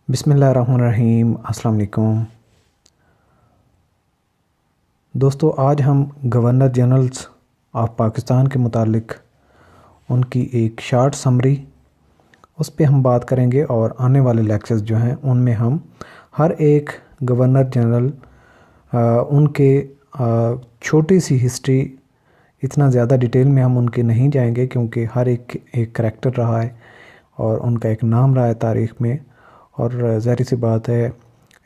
बिस्मिल्लाहिर्रहमानिर्रहीम। अस्सलाम वालेकुम दोस्तों, आज हम गवर्नर जनरल्स ऑफ पाकिस्तान के मुतालिक उनकी एक शार्ट समरी उस पे हम बात करेंगे और आने वाले लेक्चर्स जो हैं उनमें हम हर एक गवर्नर जनरल उनके छोटी सी हिस्ट्री, इतना ज़्यादा डिटेल में हम उनके नहीं जाएंगे क्योंकि हर एक करैक्टर रहा है और उनका एक नाम रहा है तारीख़ में। और ज़ाहिर सी बात है,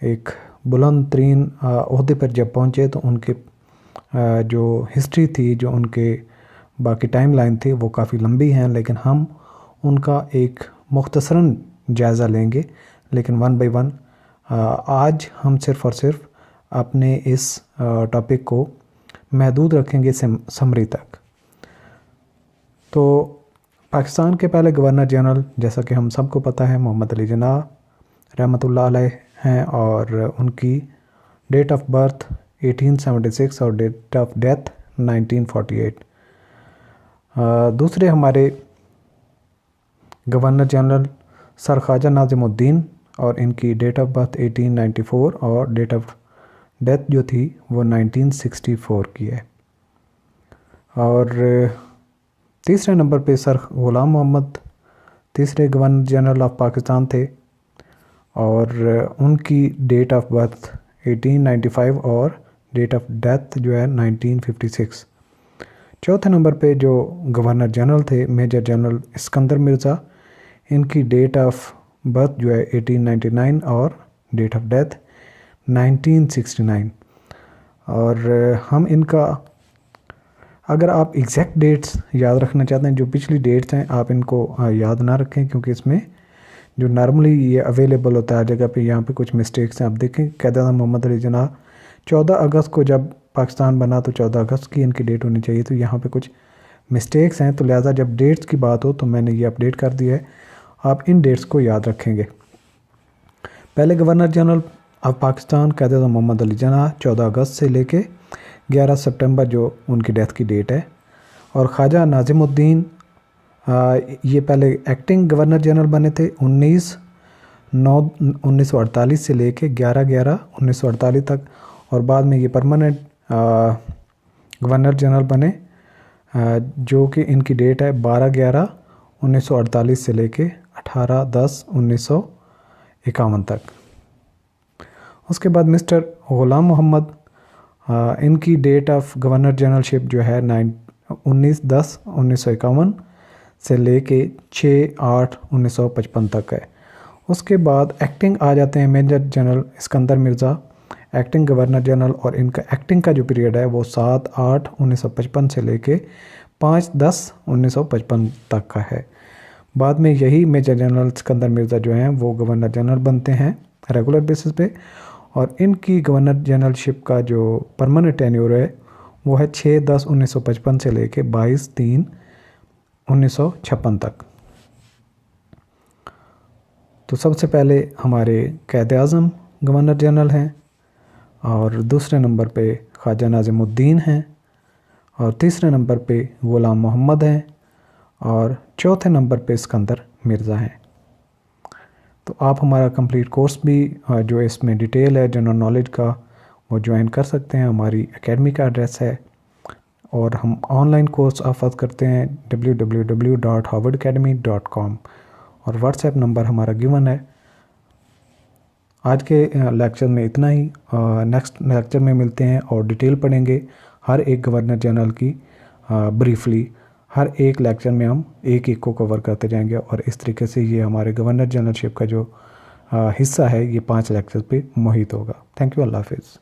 एक बुलंद तरीन ओहदे पर जब पहुँचे तो उनके जो हिस्ट्री थी, जो उनके बाकी टाइम लाइन थी, वो काफ़ी लंबी हैं, लेकिन हम उनका एक मुख्तसरन जायज़ा लेंगे। लेकिन वन बाय वन आज हम सिर्फ़ और सिर्फ अपने इस टॉपिक को महदूद रखेंगे समरी तक। तो पाकिस्तान के पहले गवर्नर जनरल, जैसा कि हम सबको पता है, मोहम्मद अली जिन्ना रहमतुल्लाह अलैह हैं और उनकी डेट ऑफ बर्थ 1876 और डेट ऑफ डेथ 1948। दूसरे हमारे governor general sir Khwaja Nazimuddin और इनकी डेट ऑफ बर्थ 1894 और डेट ऑफ डेथ जो थी वो 1964 की है। और तीसरे नंबर पे सर ग़ुलाम मोहम्मद तीसरे गवर्नर जनरल ऑफ पाकिस्तान थे और उनकी डेट ऑफ बर्थ 1895 और डेट ऑफ डेथ जो है 1956। चौथे नंबर पे जो गवर्नर जनरल थे मेजर जनरल इस्कंदर मिर्ज़ा, इनकी डेट ऑफ बर्थ जो है 1899 और डेट ऑफ डेथ 1969। और हम इनका, अगर आप एग्जैक्ट डेट्स याद रखना चाहते हैं, जो पिछली डेट्स हैं आप इनको याद ना रखें क्योंकि इसमें जो नॉर्मली ये अवेलेबल होता है हर जगह पे, यहाँ पे कुछ मिस्टेक्स हैं। आप देखें, क़ायद-ए-आज़म मोहम्मद अली जिन्ना 14 अगस्त को जब पाकिस्तान बना तो 14 अगस्त की इनकी डेट होनी चाहिए, तो यहाँ पे कुछ मिस्टेक्स हैं, तो लिहाजा जब डेट्स की बात हो तो मैंने ये अपडेट कर दिया है। आप इन डेट्स को याद रखेंगे। पहले governor general of Pakistan Quaid-e-Azam Mohammad Ali Jinnah 14 अगस्त से लेके 11 सितंबर जो उनकी डेथ की डेट है। और ख्वाजा नाज़िमुद्दीन ये पहले एक्टिंग गवर्नर जनरल बने थे 19/9/1948 से लेके 11/11/1948 तक, और बाद में ये परमानेंट गवर्नर जनरल बने जो कि इनकी डेट है 12/11/1948 से लेके 18/10/1951 तक। उसके बाद मिस्टर ग़ुलाम मोहम्मद, इनकी डेट ऑफ गवर्नर जनरलशिप जो है 19/10/1951 से लेके 6/8/1955 तक है। उसके बाद एक्टिंग आ जाते हैं major general Iskander Mirza, acting governor general, और इनका एक्टिंग का जो पीरियड है वो 7/8/1955 से लेके 5/10/1955 तक का है। बाद में यही मेजर जनरल इस्कंदर मिर्ज़ा जो हैं वो गवर्नर जनरल बनते हैं रेगुलर बेसिस पे, और इनकी गवर्नर जनरलशिप का जो परमानेंट टेन्योर है वो है 6/10/1955 से लेके 22/3/1956 तक। तो सबसे पहले हमारे क़ायद-ए-आज़म गवर्नर जनरल हैं, और दूसरे नंबर पे ख्वाजा नाज़िमुद्दीन हैं, और तीसरे नंबर पे ग़ुलाम मोहम्मद हैं, और चौथे नंबर पे इस्कंदर मिर्ज़ा हैं। तो आप हमारा कंप्लीट कोर्स भी जो इसमें डिटेल है जनरल नॉलेज का वो ज्वाइन कर सकते हैं। हमारी एकेडमी का एड्रेस है, और हम ऑनलाइन कोर्स ऑफ़र करते हैं www.harvardacademy.com, और व्हाट्सएप नंबर हमारा गिवन है। आज के लेक्चर में इतना ही। नेक्स्ट लेक्चर में मिलते हैं और डिटेल पढ़ेंगे हर एक गवर्नर जनरल की ब्रीफली। हर एक लेक्चर में हम एक एक को कवर करते जाएंगे, और इस तरीके से ये हमारे गवर्नर जनरलशिप का जो हिस्सा है ये 5 लेक्चर पे मुहित होगा। Thank you. अल्लाह हाफ़िज़।